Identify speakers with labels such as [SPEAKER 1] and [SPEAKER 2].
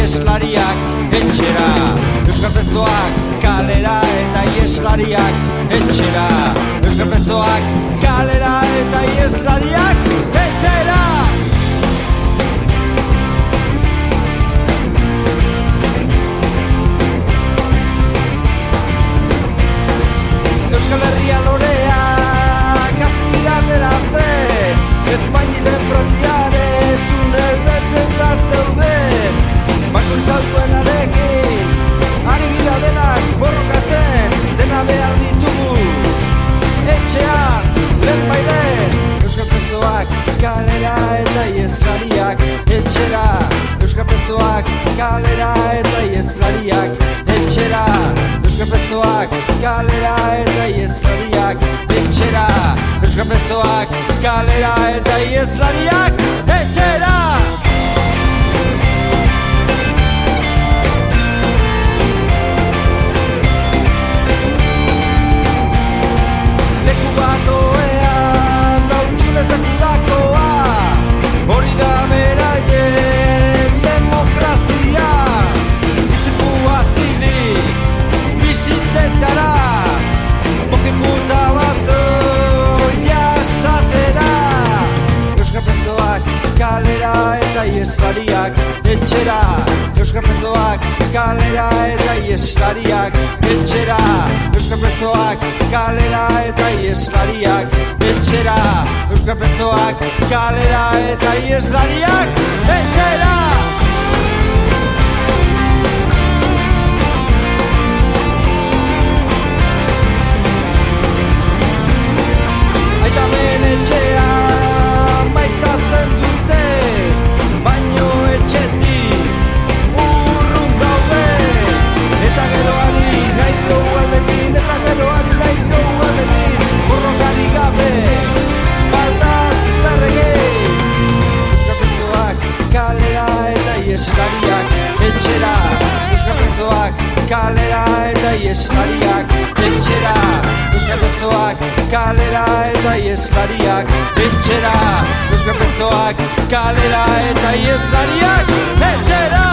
[SPEAKER 1] ieslariak etxera. Euskal presoak kalera eta ieslariak etxera. Euskal presoak kalera eta ieslariak etxera. Euskal Herria loreak azpira ateratzen, Espainizen Frantziare tunel beltzen da zeuden. Bako izalduenarekin, ari gira denak borrokatzen, dena behar ditugu etxean, lehen bailen. Euskal presoak kalera eta ieslariak etxera. Euskal presoak kalera eta ieslariak etxera. Euskal presoak kalera eta ieslariak etxera. Euskal presoak kalera eta ieslariak etxera. Leku bat oean dautxunezak udakoa, hori da beraien demokrazia. Bizipua zilik bizitetara, bokiputa batzu jasatera. Euskal presoak kalera eta ieslariak etxera. Euskal presoak kalera eta ieslariak etxera. Euskal presoak kalera eta ieslariak etxera. Euskal presoak kalera eta ieslariak etxera. Aitamen etxea maitatzen dute, baino etxetik urrun daude. Eta geroari nahi dugu aldegin, eta geroari nahi dugu aldegin, borrokari gabe, baldaz zarregin. Euskal presoak kalera eta ieslariak etxera. Euskal presoak kalera eta ieslariak etxera. Euskal presoak kalera eta ieslariak etxera. Euskal presoak kalera eta ieslariak etxera.